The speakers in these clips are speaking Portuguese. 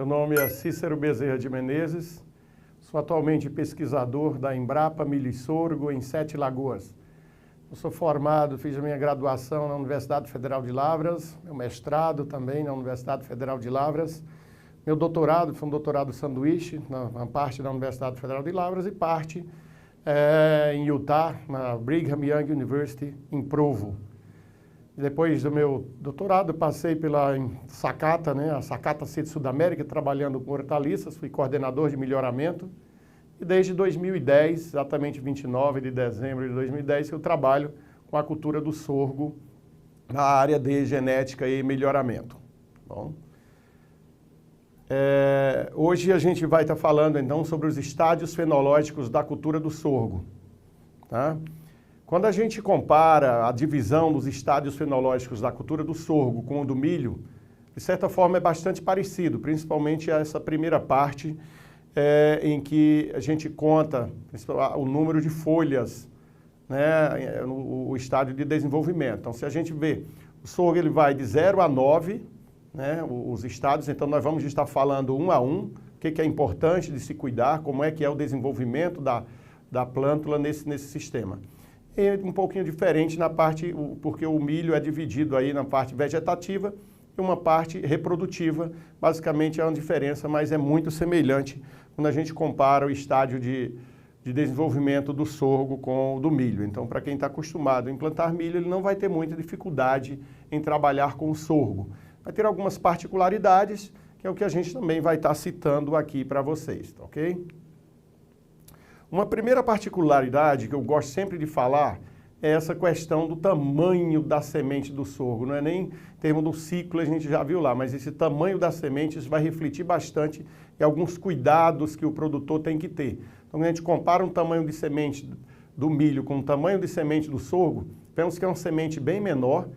Meu nome é Cícero Bezerra de Menezes, sou atualmente pesquisador da Embrapa Milho e Sorgo em Sete Lagoas. Eu sou formado, fiz a minha graduação na Universidade Federal de Lavras, meu mestrado também na Universidade Federal de Lavras, meu doutorado foi um doutorado sanduíche, na parte da Universidade Federal de Lavras e parte em Utah, na Brigham Young University, em Provo. Depois do meu doutorado, passei pela Sakata, a Sakata Seed Sudamérica, trabalhando com hortaliças, fui coordenador de melhoramento. E desde 2010, exatamente 29 de dezembro de 2010, eu trabalho com a cultura do sorgo na área de genética e melhoramento. Bom, hoje a gente vai estar falando, então, sobre os estádios fenológicos da cultura do sorgo. Tá? Quando a gente compara a divisão dos estádios fenológicos da cultura do sorgo com o do milho, de certa forma é bastante parecido, principalmente essa primeira parte em que a gente conta o número de folhas, né, o estádio de desenvolvimento. Então, se a gente vê, o sorgo ele vai de 0 a 9, né, os estádios, então nós vamos estar falando um a um, o que é importante de se cuidar, como é que é o desenvolvimento da plântula nesse sistema. É um pouquinho diferente na parte, porque o milho é dividido aí na parte vegetativa e uma parte reprodutiva. Basicamente é uma diferença, mas é muito semelhante quando a gente compara o estádio de desenvolvimento do sorgo com o do milho. Então, para quem está acostumado a implantar milho, ele não vai ter muita dificuldade em trabalhar com o sorgo. Vai ter algumas particularidades, que é o que a gente também vai estar citando aqui para vocês, tá ok? Uma primeira particularidade que eu gosto sempre de falar é essa questão do tamanho da semente do sorgo. Não é nem em termos do ciclo, a gente já viu lá, mas esse tamanho das sementes vai refletir bastante em alguns cuidados que o produtor tem que ter. Então, quando a gente compara um tamanho de semente do milho com o tamanho de semente do sorgo, vemos que é uma semente bem menor,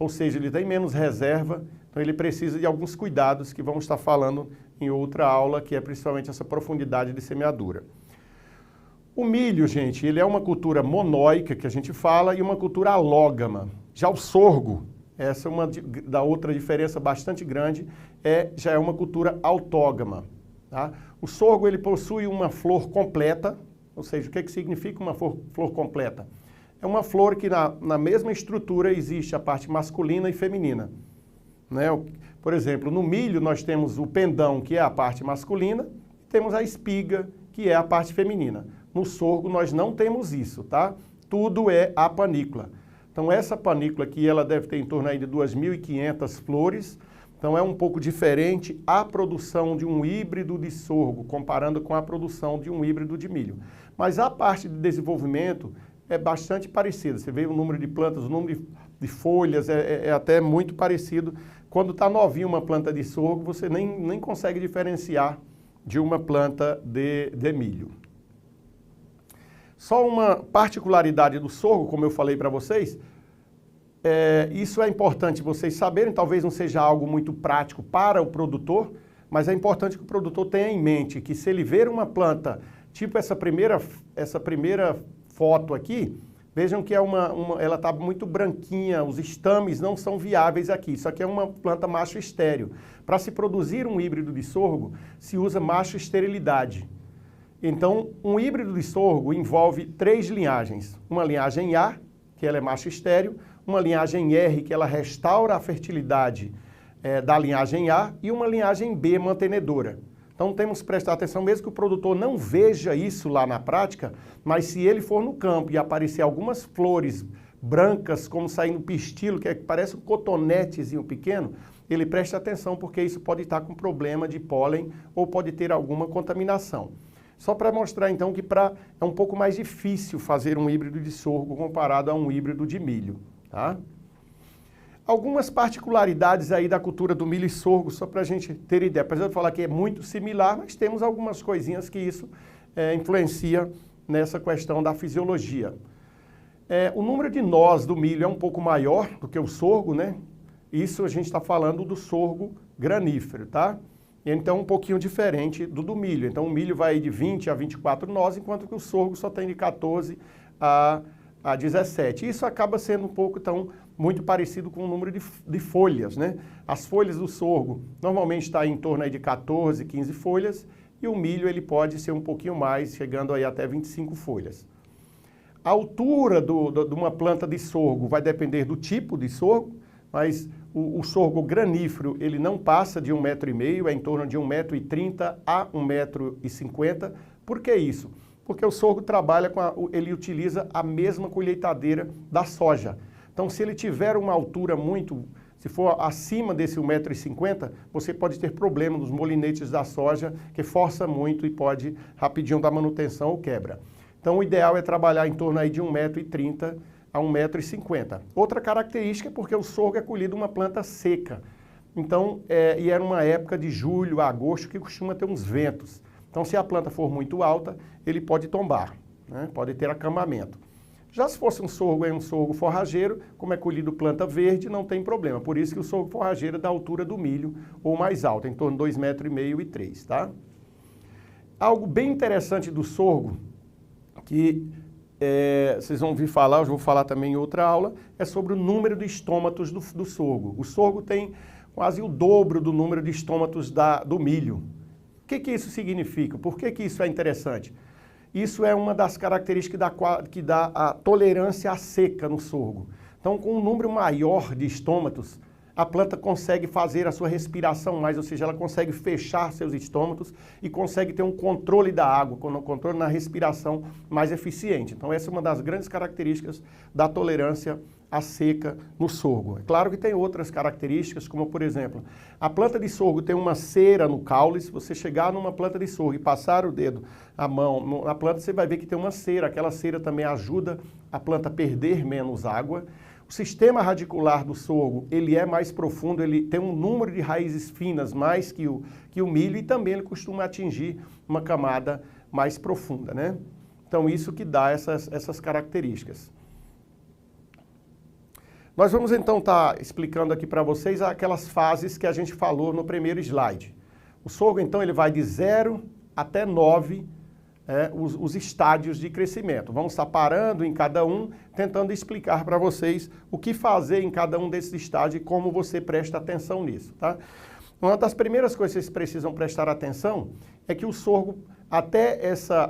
ou seja, ele tem menos reserva, então ele precisa de alguns cuidados que vamos estar falando em outra aula, que é principalmente essa profundidade de semeadura. O milho, gente, ele é uma cultura monóica, que a gente fala, e uma cultura alógama. Já o sorgo, essa é uma da outra diferença bastante grande, já é uma cultura autógama. Tá? O sorgo, ele possui uma flor completa, ou seja, o que significa uma flor completa? É uma flor que na mesma estrutura existe a parte masculina e feminina. Né? Por exemplo, no milho nós temos o pendão, que é a parte masculina, e temos a espiga, que é a parte feminina. No sorgo nós não temos isso, tá? Tudo é a panícula. Então essa panícula aqui, ela deve ter em torno aí de 2.500 flores. Então é um pouco diferente a produção de um híbrido de sorgo, comparando com a produção de um híbrido de milho. Mas a parte de desenvolvimento é bastante parecida. Você vê o número de plantas, o número de folhas é até muito parecido. Quando está novinho uma planta de sorgo, você nem consegue diferenciar de uma planta de milho. Só uma particularidade do sorgo, como eu falei para vocês, isso é importante vocês saberem, talvez não seja algo muito prático para o produtor, mas é importante que o produtor tenha em mente que se ele ver uma planta, tipo essa primeira foto aqui, vejam que ela está muito branquinha, os estames não são viáveis aqui, isso aqui é uma planta macho estéril. Para se produzir um híbrido de sorgo, se usa macho esterilidade. Então, um híbrido de sorgo envolve 3 linhagens. Uma linhagem A, que ela é macho estéril, uma linhagem R, que ela restaura a fertilidade da linhagem A, e uma linhagem B, mantenedora. Então, temos que prestar atenção, mesmo que o produtor não veja isso lá na prática, mas se ele for no campo e aparecer algumas flores brancas, como saindo pistilo, que parece um cotonetezinho pequeno, ele presta atenção, porque isso pode estar com problema de pólen ou pode ter alguma contaminação. Só para mostrar, então, que é um pouco mais difícil fazer um híbrido de sorgo comparado a um híbrido de milho. Tá? Algumas particularidades aí da cultura do milho e sorgo, só para a gente ter ideia. Apesar de falar que é muito similar, mas temos algumas coisinhas que isso influencia nessa questão da fisiologia. O número de nós do milho é um pouco maior do que o sorgo, né? Isso a gente está falando do sorgo granífero, tá? Então, um pouquinho diferente do milho. Então, o milho vai de 20 a 24 nós, enquanto que o sorgo só tem de 14 a 17. Isso acaba sendo um pouco, então, muito parecido com o número de folhas, né? As folhas do sorgo normalmente está em torno aí de 14, 15 folhas, e o milho ele pode ser um pouquinho mais, chegando aí até 25 folhas. A altura de uma planta de sorgo vai depender do tipo de sorgo, mas o sorgo granífero ele não passa de 1,5 m, é em torno de 1,30 m a 1,50 m. Por que isso? Porque o sorgo trabalha ele utiliza a mesma colheitadeira da soja. Então, se ele tiver uma altura se for acima desse 1,50 m, você pode ter problema nos molinetes da soja, que força muito e pode rapidinho dar manutenção ou quebra. Então, o ideal é trabalhar em torno aí de 1,30 m a 1,50 m. Outra característica é porque o sorgo é colhido uma planta seca. Então, e era uma época de julho a agosto que costuma ter uns ventos. Então, se a planta for muito alta, ele pode tombar, né? Pode ter acamamento. Já se fosse um sorgo forrageiro, como é colhido planta verde, não tem problema. Por isso que o sorgo forrageiro é da altura do milho ou mais alto, em torno de 2,5 m e 3, tá? Algo bem interessante do sorgo, que vocês vão ouvir falar, eu vou falar também em outra aula, é sobre o número de estômatos do sorgo. O sorgo tem quase o dobro do número de estômatos do milho. O que isso significa? Por que isso é interessante? Isso é uma das características que dá a tolerância à seca no sorgo. Então, com um número maior de estômatos, a planta consegue fazer a sua respiração mais, ou seja, ela consegue fechar seus estômatos e consegue ter um controle da água, um controle na respiração mais eficiente. Então, essa é uma das grandes características da tolerância à seca no sorgo. É claro que tem outras características, como, por exemplo, a planta de sorgo tem uma cera no caule. Se você chegar numa planta de sorgo e passar o dedo, a mão na planta, você vai ver que tem uma cera. Aquela cera também ajuda a planta a perder menos água. O sistema radicular do sorgo, ele é mais profundo, ele tem um número de raízes finas mais que o milho, e também ele costuma atingir uma camada mais profunda, né? Então, isso que dá essas características. Nós vamos então estar explicando aqui para vocês aquelas fases que a gente falou no primeiro slide. O sorgo, então, ele vai de 0 até 9, os estádios de crescimento. Vamos estar parando em cada um, tentando explicar para vocês o que fazer em cada um desses estádios e como você presta atenção nisso, tá? Uma das primeiras coisas que vocês precisam prestar atenção é que o sorgo, até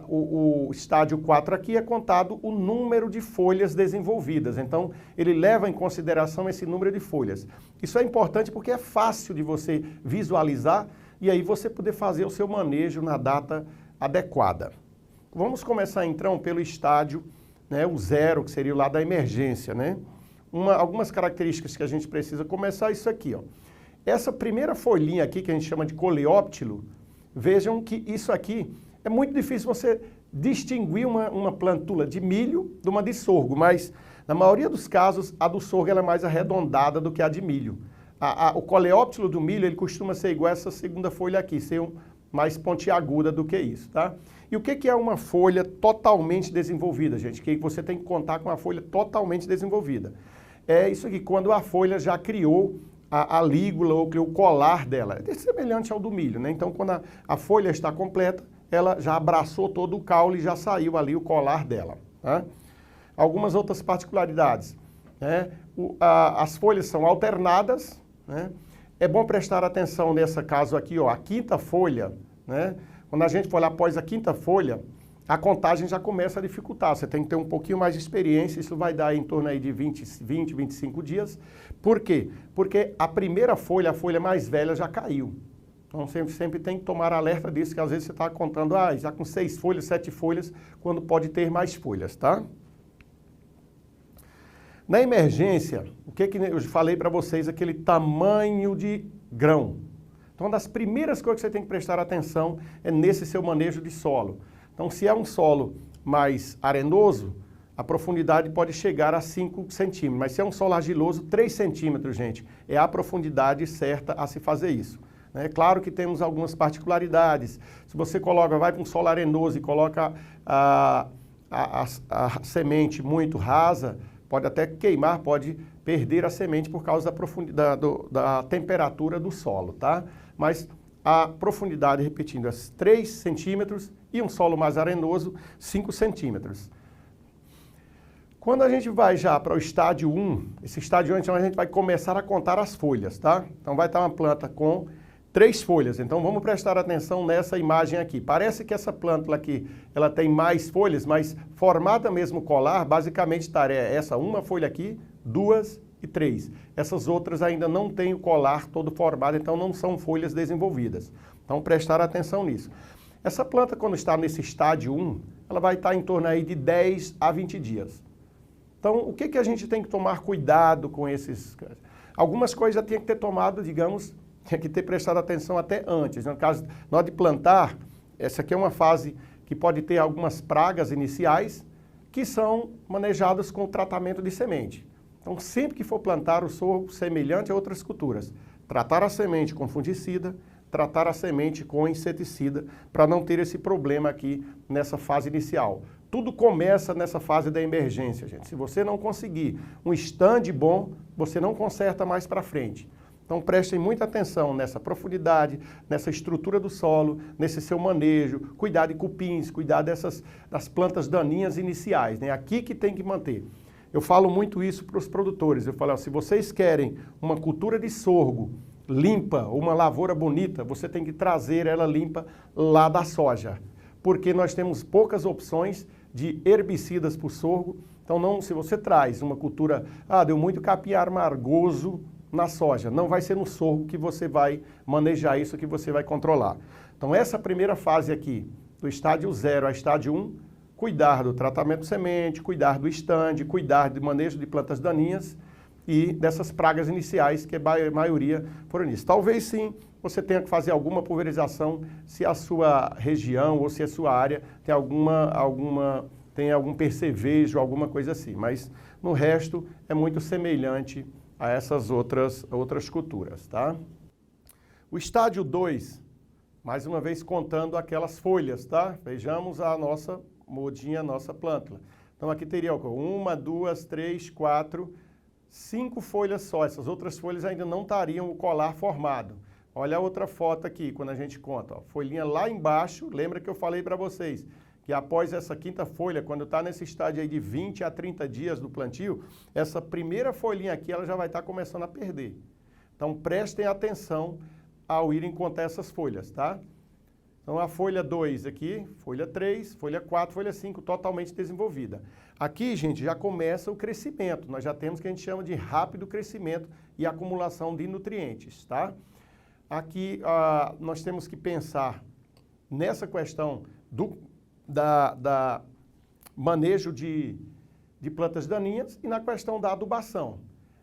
o estádio 4 aqui, é contado o número de folhas desenvolvidas. Então, ele leva em consideração esse número de folhas. Isso é importante porque é fácil de você visualizar e aí você poder fazer o seu manejo na data adequada. Vamos começar então pelo estádio, né, o 0, que seria o lado da emergência, né? Algumas características que a gente precisa começar é isso aqui, ó. Essa primeira folhinha aqui, que a gente chama de coleóptilo, vejam que isso aqui é muito difícil você distinguir uma plantula de milho de uma de sorgo, mas na maioria dos casos a do sorgo ela é mais arredondada do que a de milho. O coleóptilo do milho ele costuma ser igual a essa segunda folha aqui, ser mais pontiaguda do que isso, tá? E o que é uma folha totalmente desenvolvida, gente? Que você tem que contar com uma folha totalmente desenvolvida. É isso aqui, quando a folha já criou a lígula ou criou o colar dela. É semelhante ao do milho, né? Então, quando a folha está completa, ela já abraçou todo o caule e já saiu ali o colar dela, tá? Algumas outras particularidades, né? As folhas são alternadas, né? É bom prestar atenção nesse caso aqui, ó, a quinta folha, né? Quando a gente for lá após a quinta folha, a contagem já começa a dificultar. Você tem que ter um pouquinho mais de experiência, isso vai dar em torno aí de 20, 25 dias. Por quê? Porque a primeira folha, a folha mais velha, já caiu. Então sempre tem que tomar alerta disso, que às vezes você está contando, já com 6 folhas, 7 folhas, quando pode ter mais folhas, tá? Na emergência, o que eu falei para vocês, aquele tamanho de grão. Então, uma das primeiras coisas que você tem que prestar atenção é nesse seu manejo de solo. Então, se é um solo mais arenoso, a profundidade pode chegar a 5 centímetros. Mas se é um solo argiloso, 3 centímetros, gente, é a profundidade certa a se fazer isso. É claro que temos algumas particularidades. Se você vai para um solo arenoso e coloca a semente muito rasa, pode até queimar, pode perder a semente por causa da temperatura do solo, tá? Mas a profundidade, repetindo, é 3 centímetros e um solo mais arenoso, 5 centímetros. Quando a gente vai já para o estádio 1, esse estádio 1, então a gente vai começar a contar as folhas, tá? Então vai estar uma planta com 3 folhas. Então vamos prestar atenção nessa imagem aqui. Parece que essa planta aqui, ela tem mais folhas, mas formada mesmo colar, basicamente estaria essa uma folha aqui, 2 e 3. Essas outras ainda não têm o colar todo formado, então não são folhas desenvolvidas. Então prestar atenção nisso. Essa planta, quando está nesse estádio 1, ela vai estar em torno aí de 10 a 20 dias. Então, o que a gente tem que tomar cuidado com esses... Algumas coisas já tem que ter tomado, digamos, tem que ter prestado atenção até antes. No caso, na hora de plantar, essa aqui é uma fase que pode ter algumas pragas iniciais que são manejadas com o tratamento de semente. Então, sempre que for plantar o sorgo, semelhante a outras culturas, tratar a semente com fungicida, tratar a semente com inseticida, para não ter esse problema aqui nessa fase inicial. Tudo começa nessa fase da emergência, gente. Se você não conseguir um stand bom, você não conserta mais para frente. Então prestem muita atenção nessa profundidade, nessa estrutura do solo, nesse seu manejo, cuidar de cupins, cuidar das plantas daninhas iniciais, né? Aqui que tem que manter. Eu falo muito isso para os produtores. Eu falo, ó, se vocês querem uma cultura de sorgo limpa, uma lavoura bonita, você tem que trazer ela limpa lá da soja. Porque nós temos poucas opções de herbicidas para o sorgo. Então, não, se você traz uma cultura, deu muito capim amargoso na soja, não vai ser no sorgo que você vai manejar isso, que você vai controlar. Então, essa primeira fase aqui, do estádio 0 ao estádio 1, cuidar do tratamento de semente, cuidar do estande, cuidar do manejo de plantas daninhas e dessas pragas iniciais, que a maioria foram nisso. Talvez sim, você tenha que fazer alguma pulverização se a sua região ou se a sua área tem algum percevejo, alguma coisa assim. Mas no resto é muito semelhante a essas outras culturas, tá? O estádio 2, mais uma vez contando aquelas folhas, tá? Vejamos a nossa mudinha, a nossa plântula. Então aqui teria 1, 2, 3, 4, 5 folhas só. Essas outras folhas ainda não estariam o colar formado. Olha a outra foto aqui, quando a gente conta. Ó, folhinha lá embaixo, lembra que eu falei para vocês que após essa quinta folha, quando está nesse estádio aí de 20 a 30 dias do plantio, essa primeira folhinha aqui ela já vai estar começando a perder. Então prestem atenção ao irem contar essas folhas, tá? Então a folha 2 aqui, folha 3, folha 4, folha 5, totalmente desenvolvida. Aqui, gente, já começa o crescimento. Nós já temos o que a gente chama de rápido crescimento e acumulação de nutrientes, tá? Aqui nós temos que pensar nessa questão da manejo de plantas daninhas e na questão da adubação.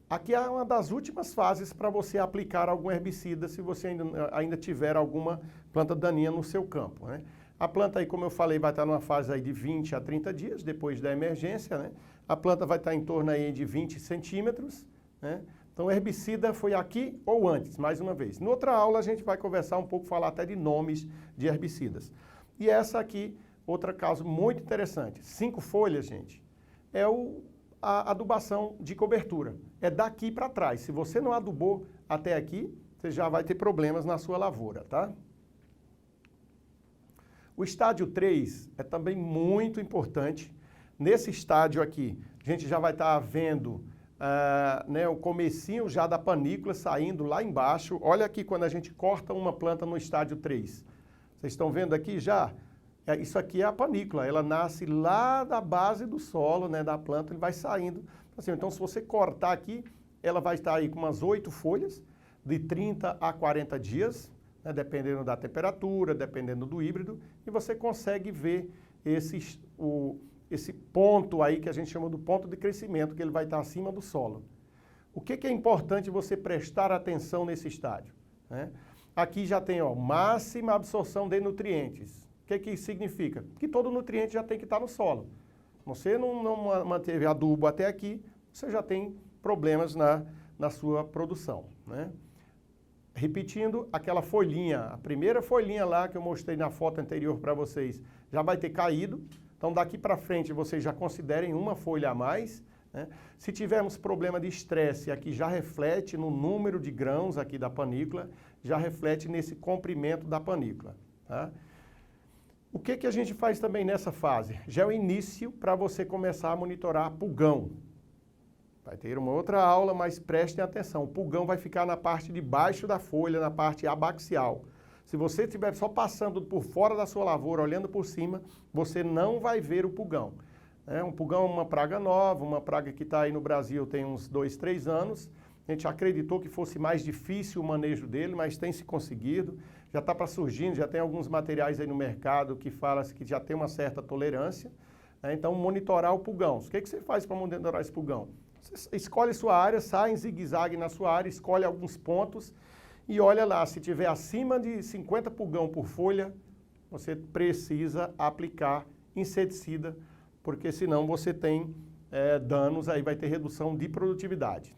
Aqui é uma das últimas fases para você aplicar algum herbicida se você ainda tiver alguma planta daninha no seu campo, né? A planta aí, como eu falei, vai estar numa fase aí de 20 a 30 dias depois da emergência, né? A planta vai estar em torno aí de 20 centímetros, né? Então, o herbicida foi aqui ou antes, mais uma vez. Em outra aula, a gente vai conversar um pouco, falar até de nomes de herbicidas. E essa aqui, outro caso muito interessante. 5 folhas, gente, é a adubação de cobertura. É daqui para trás. Se você não adubou até aqui, você já vai ter problemas na sua lavoura, tá? O estádio 3 é também muito importante. Nesse estádio aqui, a gente já vai estar vendo o comecinho já da panícula saindo lá embaixo. Olha aqui quando a gente corta uma planta no estádio 3. Vocês estão vendo aqui já? Isso aqui é a panícula. Ela nasce lá da base do solo, né, da planta, e vai saindo. Assim, então, se você cortar aqui, ela vai estar aí com umas 8 folhas, de 30 a 40 dias, né, dependendo da temperatura, dependendo do híbrido, e você consegue ver esse ponto aí que a gente chama do ponto de crescimento, que ele vai estar acima do solo. O que é importante você prestar atenção nesse estádio, né? Aqui já tem, ó, máxima absorção de nutrientes. O que isso significa? Que todo nutriente já tem que estar no solo. Você não manteve adubo até aqui, você já tem problemas na sua produção, né? Repetindo, aquela folhinha, a primeira folhinha lá que eu mostrei na foto anterior para vocês, já vai ter caído. Então, daqui para frente, vocês já considerem uma folha a mais, né? Se tivermos problema de estresse, aqui já reflete no número de grãos aqui da panícula, já reflete nesse comprimento da panícula, tá? O que a gente faz também nessa fase? Já é o início para você começar a monitorar pulgão. Vai ter uma outra aula, mas prestem atenção. O pulgão vai ficar na parte de baixo da folha, na parte abaxial. Se você estiver só passando por fora da sua lavoura, olhando por cima, você não vai ver o pulgão. Um pulgão é uma praga nova, uma praga que está aí no Brasil tem uns 2, 3 anos. A gente acreditou que fosse mais difícil o manejo dele, mas tem se conseguido. Já está para surgindo, já tem alguns materiais aí no mercado que falam que já tem uma certa tolerância. Então, monitorar o pulgão. O que você faz para monitorar esse pulgão? Você escolhe sua área, sai em zigue-zague na sua área, escolhe alguns pontos e olha lá, se tiver acima de 50 pulgão por folha, você precisa aplicar inseticida, porque senão você tem danos, aí vai ter redução de produtividade.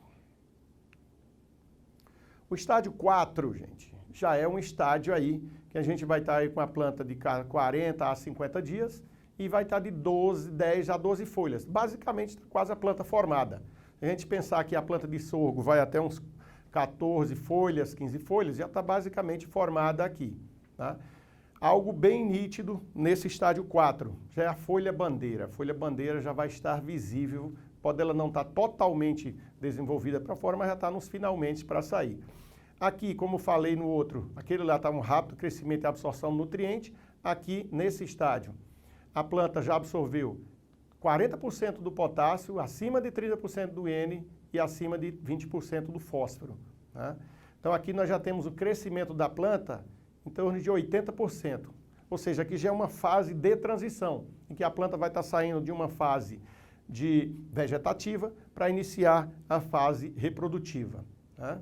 O estádio 4, gente, já é um estádio aí que a gente vai estar aí com a planta de 40 a 50 dias e vai estar de 10 a 12 folhas. Basicamente, quase a planta formada. Se a gente pensar que a planta de sorgo vai até uns 14 folhas, 15 folhas, já está basicamente formada aqui. Tá? Algo bem nítido nesse estádio 4, já é a folha bandeira. A folha bandeira já vai estar visível, pode ela não estar totalmente desenvolvida para fora, mas já está nos finalmente para sair. Aqui, como falei no outro, aquele lá está um rápido crescimento e absorção de nutriente. Aqui, nesse estádio, a planta já absorveu 40% do potássio, acima de 30% do N e acima de 20% do fósforo. Né? Então aqui nós já temos o crescimento da planta em torno de 80%. Ou seja, aqui já é uma fase de transição, em que a planta vai estar saindo de uma fase de vegetativa para iniciar a fase reprodutiva. Né?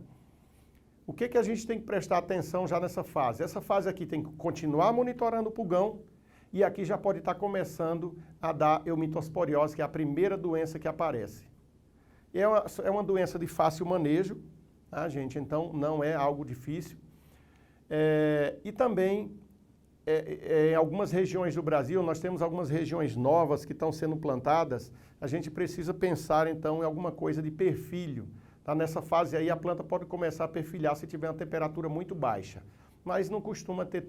O que a gente tem que prestar atenção já nessa fase? Essa fase aqui tem que continuar monitorando o pulgão, e aqui já pode estar começando a dar eumitosporiose, que é a primeira doença que aparece. É uma doença de fácil manejo, tá, gente? Então não é algo difícil. E também, em algumas regiões do Brasil, nós temos algumas regiões novas que estão sendo plantadas, a gente precisa pensar então em alguma coisa de perfilho. Tá? Nessa fase aí a planta pode começar a perfilhar se tiver uma temperatura muito baixa, mas não costuma ter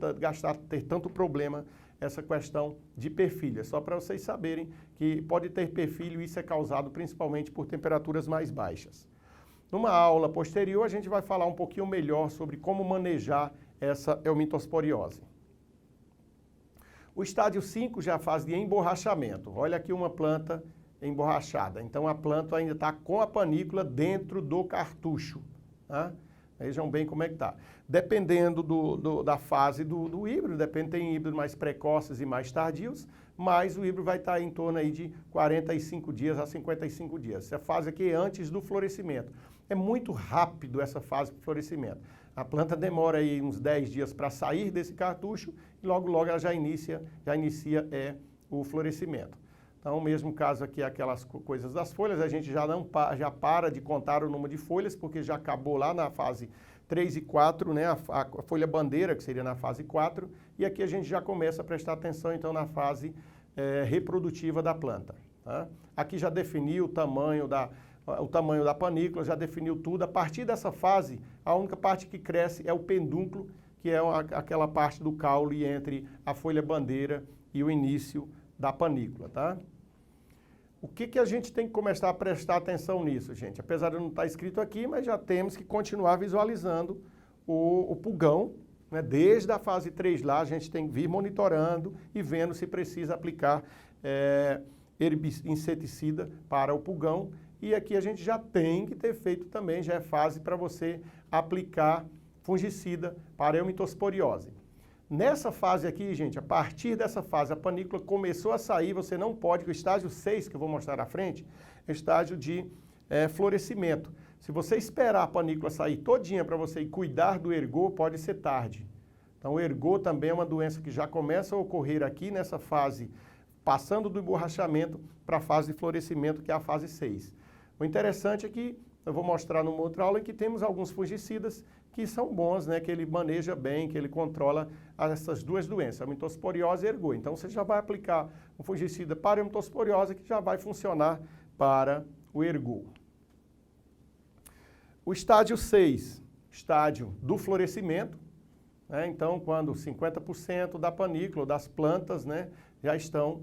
tanto problema essa questão de perfilho. É só para vocês saberem que pode ter perfilho e isso é causado principalmente por temperaturas mais baixas. Numa aula posterior, a gente vai falar um pouquinho melhor sobre como manejar essa eumitosporiose. O estádio 5 já é a fase de emborrachamento. Olha aqui uma planta emborrachada. Então a planta ainda está com a panícula dentro do cartucho. Tá? Vejam bem como é que está. Dependendo da fase do híbrido, tem híbridos mais precoces e mais tardios, mas o híbrido vai estar em torno aí de 45 dias a 55 dias. Essa fase aqui é antes do florescimento. É muito rápido essa fase de florescimento. A planta demora aí uns 10 dias para sair desse cartucho e logo ela já inicia o florescimento. Então, o mesmo caso aqui, aquelas coisas das folhas, a gente já para de contar o número de folhas, porque já acabou lá na fase 3 e 4, né, a folha bandeira, que seria na fase 4, e aqui a gente já começa a prestar atenção, então, na fase reprodutiva da planta. Tá? Aqui já definiu o tamanho da panícula, já definiu tudo. A partir dessa fase, a única parte que cresce é o pedúnculo, que é aquela parte do caule entre a folha bandeira e o início da panícula, tá? O que a gente tem que começar a prestar atenção nisso, gente? Apesar de não estar escrito aqui, mas já temos que continuar visualizando o pulgão, né? Desde a fase 3 lá, a gente tem que vir monitorando e vendo se precisa aplicar inseticida para o pulgão. E aqui a gente já tem que ter feito também, já é fase para você aplicar fungicida para eumitosporiose. Nessa fase aqui, gente, a partir dessa fase, a panícula começou a sair, você não pode, que o estágio 6, que eu vou mostrar à frente, é o estágio de florescimento. Se você esperar a panícula sair todinha para você ir cuidar do ergô, pode ser tarde. Então, o ergô também é uma doença que já começa a ocorrer aqui nessa fase, passando do emborrachamento para a fase de florescimento, que é a fase 6. O interessante é que, eu vou mostrar numa outra aula, que temos alguns fungicidas que são bons, né, que ele maneja bem, que ele controla essas duas doenças, a eumitosporiose e ergô. Então você já vai aplicar um fungicida para a eumitosporiose que já vai funcionar para o ergô. O estágio 6, estádio do florescimento, né? Então, quando 50% da panícula, das plantas, né, já estão,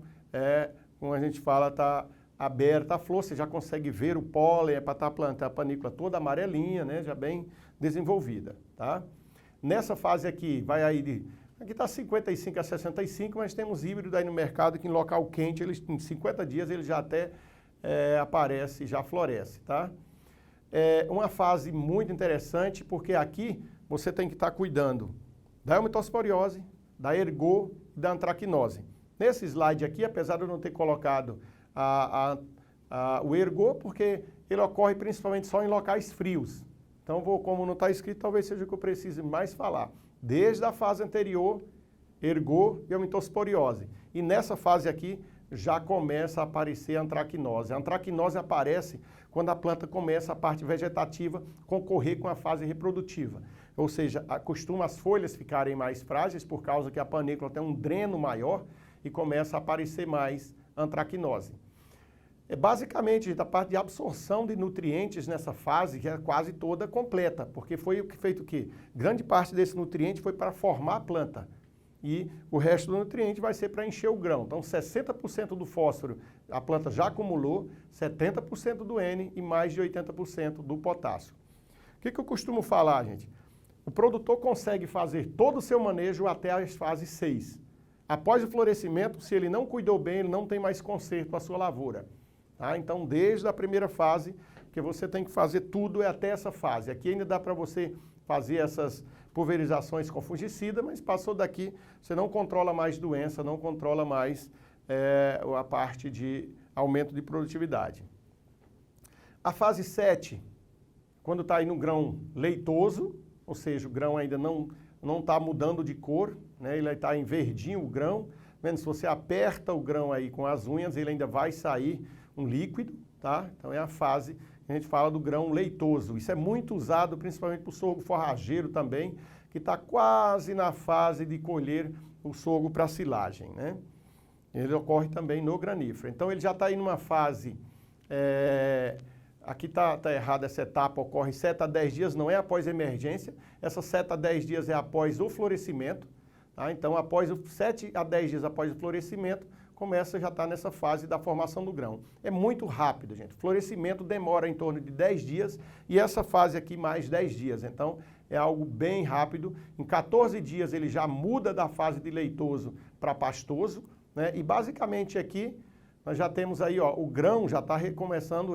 como a gente fala, está aberta a flor, você já consegue ver o pólen, para estar plantando a panícula toda amarelinha, né, já bem desenvolvida, tá? Nessa fase aqui, vai aí aqui está 55 a 65, mas temos híbrido aí no mercado que em local quente, em 50 dias ele já até aparece, já floresce, tá? É uma fase muito interessante, porque aqui você tem que estar cuidando da eumettosporiose, da ergot e da antracnose. Nesse slide aqui, apesar de eu não ter colocado o ergot, porque ele ocorre principalmente só em locais frios. Então, como não está escrito, talvez seja o que eu precise mais falar. Desde a fase anterior, ergot e eumettosporiose. E nessa fase aqui, já começa a aparecer a antracnose. A antracnose aparece quando a planta começa a parte vegetativa concorrer com a fase reprodutiva. Ou seja, costuma as folhas ficarem mais frágeis por causa que a panícula tem um dreno maior e começa a aparecer mais antracnose. Basicamente, a parte de absorção de nutrientes nessa fase que é quase toda completa, porque foi feito o quê? Grande parte desse nutriente foi para formar a planta e o resto do nutriente vai ser para encher o grão. Então, 60% do fósforo a planta já acumulou, 70% do N e mais de 80% do potássio. O que eu costumo falar, gente? O produtor consegue fazer todo o seu manejo até a fase 6. Após o florescimento, se ele não cuidou bem, ele não tem mais conserto para a sua lavoura. Tá? Então, desde a primeira fase, que você tem que fazer tudo é até essa fase. Aqui ainda dá para você fazer essas pulverizações com fungicida, mas passou daqui, você não controla mais doença, não controla mais a parte de aumento de produtividade. A fase 7, quando está aí no grão leitoso, ou seja, o grão ainda não está mudando de cor, né? Ele está em verdinho o grão. Vendo? Se você aperta o grão aí com as unhas, ele ainda vai sair um líquido, tá? Então é a fase que a gente fala do grão leitoso. Isso é muito usado principalmente para o sorgo forrageiro também, que está quase na fase de colher o sorgo para silagem, né? Ele ocorre também no granífero. Então ele já está aí numa fase, aqui está errada essa etapa, ocorre 7 a 10 dias, não é após a emergência, essa 7 a 10 dias é após o florescimento, tá? Então após 7 a 10 dias após o florescimento, começa já estar nessa fase da formação do grão. É muito rápido, gente. O florescimento demora em torno de 10 dias e essa fase aqui mais 10 dias. Então, é algo bem rápido. Em 14 dias ele já muda da fase de leitoso para pastoso, né? E basicamente aqui nós já temos aí, ó, o grão já está começando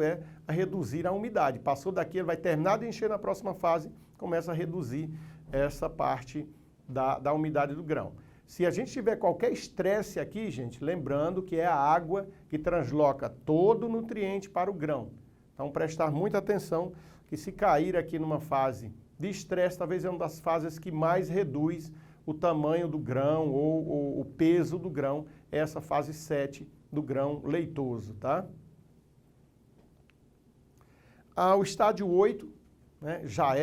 a reduzir a umidade. Passou daqui, ele vai terminar de encher na próxima fase, começa a reduzir essa parte da umidade do grão. Se a gente tiver qualquer estresse aqui, gente, lembrando que é a água que transloca todo o nutriente para o grão. Então, prestar muita atenção que se cair aqui numa fase de estresse, talvez é uma das fases que mais reduz o tamanho do grão ou o peso do grão, é essa fase 7 do grão leitoso, tá? O estádio 8, né, já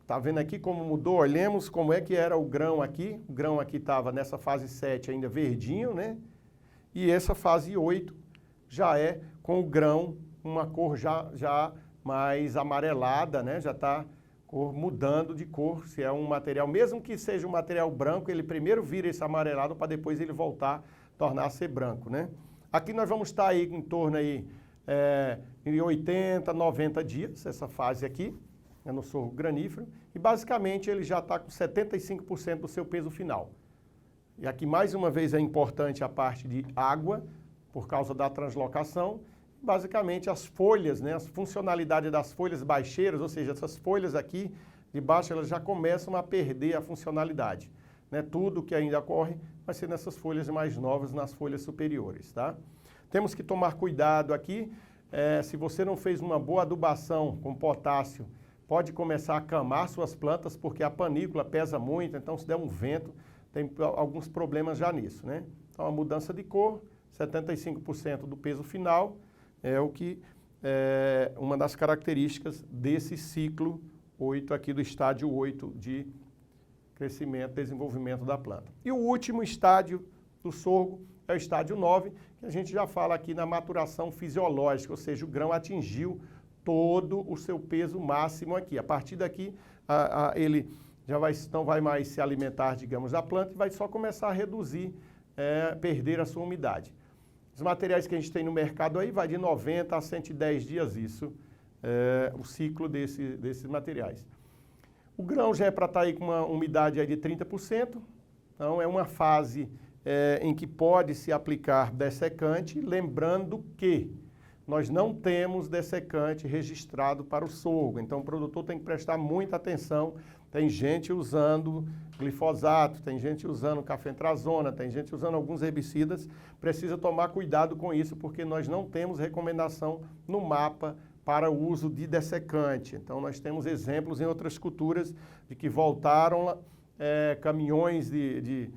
tá vendo aqui como mudou? Olhemos como é que era o grão aqui. O grão aqui estava nessa fase 7 ainda verdinho, né? E essa fase 8 já é com o grão, uma cor já mais amarelada, né? Já está mudando de cor. Se é um material, mesmo que seja um material branco, ele primeiro vira esse amarelado para depois ele voltar a tornar a ser branco, né? Aqui nós vamos estar aí em torno aí, de 80, 90 dias, essa fase aqui. No sorgo granífero, e basicamente ele já está com 75% do seu peso final. E aqui mais uma vez é importante a parte de água, por causa da translocação, basicamente as folhas, né, a funcionalidade das folhas baixeiras, ou seja, essas folhas aqui de baixo, elas já começam a perder a funcionalidade. Né? Tudo que ainda ocorre vai ser nessas folhas mais novas, nas folhas superiores. Tá? Temos que tomar cuidado aqui, se você não fez uma boa adubação com potássio, pode começar a camar suas plantas, porque a panícula pesa muito, então se der um vento, tem alguns problemas já nisso, né? Então a mudança de cor, 75% do peso final, é o que é uma das características desse ciclo 8 aqui, do estádio 8 de crescimento e desenvolvimento da planta. E o último estádio do sorgo é o estádio 9, que a gente já fala aqui na maturação fisiológica, ou seja, o grão atingiu todo o seu peso máximo aqui. A partir daqui, ele não vai mais se alimentar, digamos, da planta e vai só começar a reduzir, perder a sua umidade. Os materiais que a gente tem no mercado aí vai de 90 a 110 dias isso, o ciclo desses materiais. O grão já é para estar aí com uma umidade aí de 30%, então é uma fase em que pode se aplicar dessecante, lembrando que nós não temos dessecante registrado para o sorgo, então o produtor tem que prestar muita atenção. Tem gente usando glifosato, tem gente usando cafentrazona, tem gente usando alguns herbicidas, precisa tomar cuidado com isso, porque nós não temos recomendação no mapa para o uso de dessecante. Então nós temos exemplos em outras culturas de que voltaram caminhões de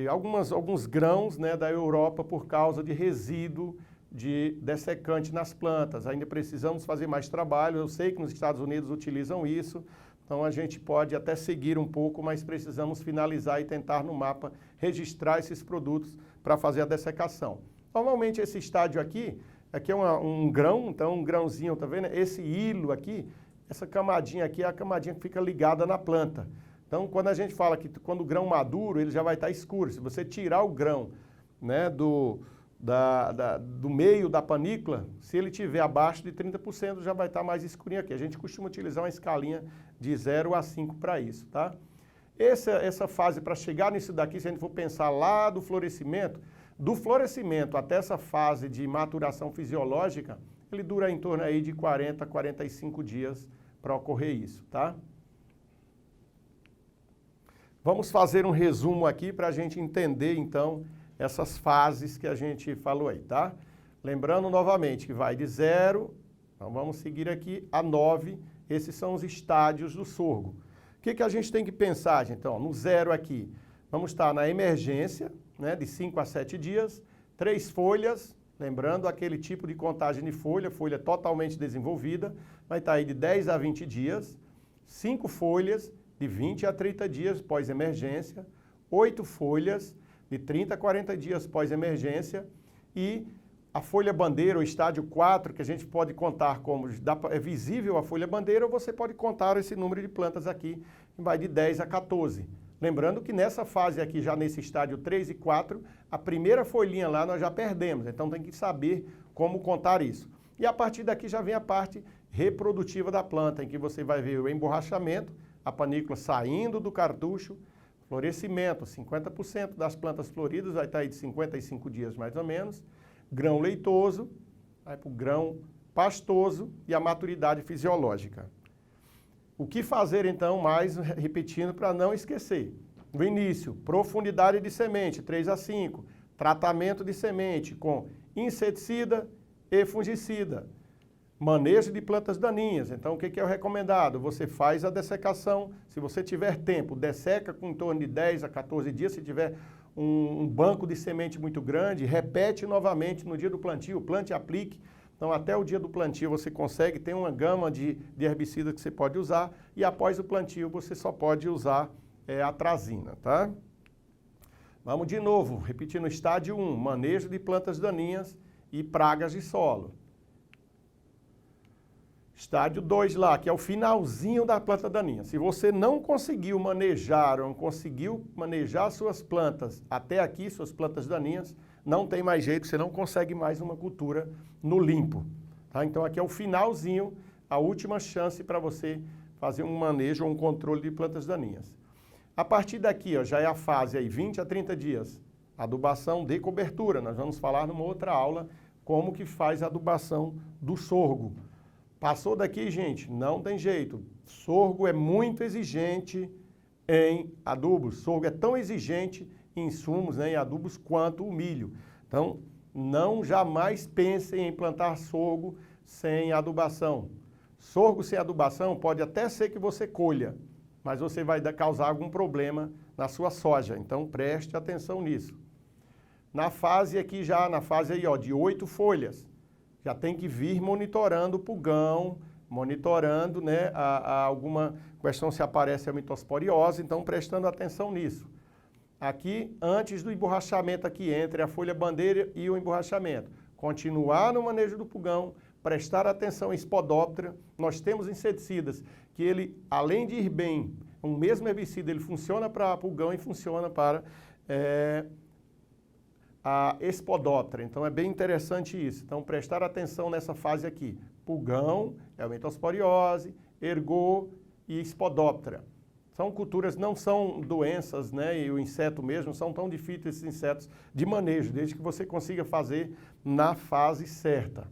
alguns grãos, né, da Europa por causa de resíduo de dessecante nas plantas. Ainda precisamos fazer mais trabalho, eu sei que nos Estados Unidos utilizam isso, então a gente pode até seguir um pouco, mas precisamos finalizar e tentar no mapa registrar esses produtos para fazer a dessecação. Normalmente esse estádio aqui é um grão, então um grãozinho, tá vendo? Esse hilo aqui, essa camadinha aqui é a camadinha que fica ligada na planta. Então quando a gente fala que quando o grão maduro, ele já vai estar escuro. Se você tirar o grão, né, do meio da panícula, se ele tiver abaixo de 30%, já vai estar mais escurinho aqui. A gente costuma utilizar uma escalinha de 0 a 5 para isso, tá? Essa fase para chegar nisso daqui, se a gente for pensar lá do florescimento até essa fase de maturação fisiológica, ele dura em torno aí de 40 a 45 dias para ocorrer isso, tá? Vamos fazer um resumo aqui para a gente entender, então, essas fases que a gente falou aí, tá? Lembrando novamente que vai de 0, então vamos seguir aqui, a 9, esses são os estádios do sorgo. O que a gente tem que pensar, gente? Então, no 0 aqui, vamos estar na emergência, né, de 5 a 7 dias, 3 folhas, lembrando aquele tipo de contagem de folha totalmente desenvolvida, vai estar aí de 10 a 20 dias, 5 folhas, de 20 a 30 dias pós-emergência, 8 folhas, de 30 a 40 dias pós-emergência, e a folha bandeira, o estádio 4, que a gente pode contar como é visível a folha bandeira, ou você pode contar esse número de plantas aqui, que vai de 10 a 14. Lembrando que nessa fase aqui, já nesse estádio 3 e 4, a primeira folhinha lá nós já perdemos, então tem que saber como contar isso. E a partir daqui já vem a parte reprodutiva da planta, em que você vai ver o emborrachamento, a panícula saindo do cartucho, florescimento, 50% das plantas floridas vai estar aí de 55 dias mais ou menos, grão leitoso, vai para o grão pastoso e a maturidade fisiológica. O que fazer então, mais repetindo para não esquecer? No início, profundidade de semente, 3 a 5, tratamento de semente com inseticida e fungicida. Manejo de plantas daninhas. Então, o que é o recomendado? Você faz a dessecação. Se você tiver tempo, desseca com em torno de 10 a 14 dias. Se tiver um banco de semente muito grande, repete novamente no dia do plantio, plante e aplique. Então, até o dia do plantio você consegue, tem uma gama de herbicidas que você pode usar. E após o plantio você só pode usar atrazina, tá? Vamos de novo, repetindo o estágio 1, manejo de plantas daninhas e pragas de solo. Estádio 2 lá, que é o finalzinho da planta daninha. Se você não conseguiu manejar ou não conseguiu manejar suas plantas até aqui, suas plantas daninhas, não tem mais jeito, você não consegue mais uma cultura no limpo. Tá? Então aqui é o finalzinho, a última chance para você fazer um manejo ou um controle de plantas daninhas. A partir daqui, ó, já é a fase aí, 20 a 30 dias, adubação de cobertura. Nós vamos falar numa outra aula como que faz a adubação do sorgo. Passou daqui, gente, não tem jeito. Sorgo é muito exigente em adubos. Sorgo é tão exigente em insumos, né, em adubos, quanto o milho. Então, não jamais pensem em plantar sorgo sem adubação. Sorgo sem adubação pode até ser que você colha, mas você vai causar algum problema na sua soja. Então, preste atenção nisso. Na fase aqui já, na fase aí, ó, de 8 folhas, já tem que vir monitorando o pulgão, monitorando, né, alguma questão se aparece a mitosporiose, então prestando atenção nisso. Aqui, antes do emborrachamento aqui, entre a folha bandeira e o emborrachamento, continuar no manejo do pulgão, prestar atenção em Spodoptera. Nós temos inseticidas que ele, além de ir bem O mesmo herbicida ele funciona para pulgão e funciona para a Espodóptera. Então é bem interessante isso. Então prestar atenção nessa fase aqui. Pulgão, Helmintosporiose, Ergot e Espodóptera. São culturas, não são doenças, né? E o inseto mesmo, são tão difíceis esses insetos de manejo, desde que você consiga fazer na fase certa.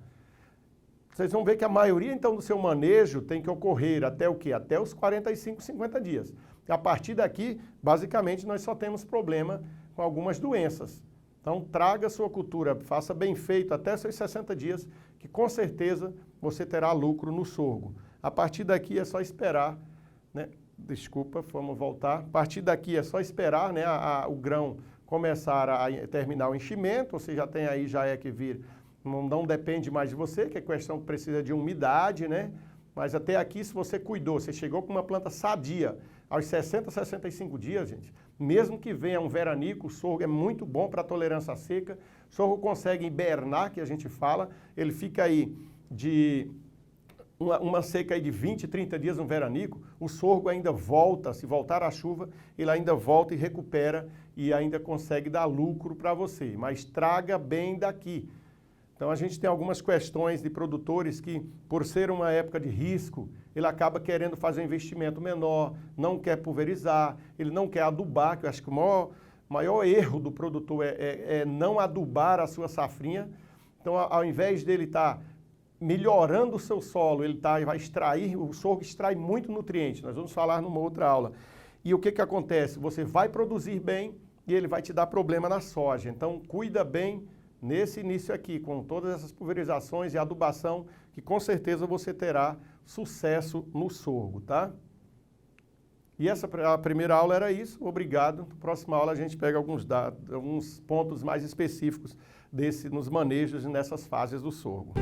Vocês vão ver que a maioria, então, do seu manejo tem que ocorrer até o quê? Até os 45, 50 dias. A partir daqui, basicamente, nós só temos problema com algumas doenças. Então, traga a sua cultura, faça bem feito até seus 60 dias, que com certeza você terá lucro no sorgo. A partir daqui é só esperar, né? Desculpa, vamos voltar. A partir daqui é só esperar, né, o grão começar a terminar o enchimento, você já tem aí, já é que vir, não depende mais de você, que é questão que precisa de umidade, né? Mas até aqui, se você cuidou, você chegou com uma planta sadia, aos 60, 65 dias, gente, mesmo que venha um veranico, o sorgo é muito bom para tolerância à seca, o sorgo consegue hibernar, que a gente fala, ele fica aí de uma seca aí de 20, 30 dias no veranico, o sorgo ainda volta, se voltar a chuva, ele ainda volta e recupera e ainda consegue dar lucro para você, mas traga bem daqui. Então a gente tem algumas questões de produtores que, por ser uma época de risco, ele acaba querendo fazer um investimento menor, não quer pulverizar, ele não quer adubar, que eu acho que o maior erro do produtor é não adubar a sua safrinha. Então ao invés dele estar melhorando o seu solo, ele vai extrair, o sorgo extrai muito nutriente, nós vamos falar numa outra aula. E o que acontece? Você vai produzir bem e ele vai te dar problema na soja. Então cuida bem nesse início aqui, com todas essas pulverizações e adubação, que com certeza você terá sucesso no sorgo, tá? E a primeira aula era isso, obrigado. Na próxima aula a gente pega alguns dados, alguns pontos mais específicos nos manejos e nessas fases do sorgo.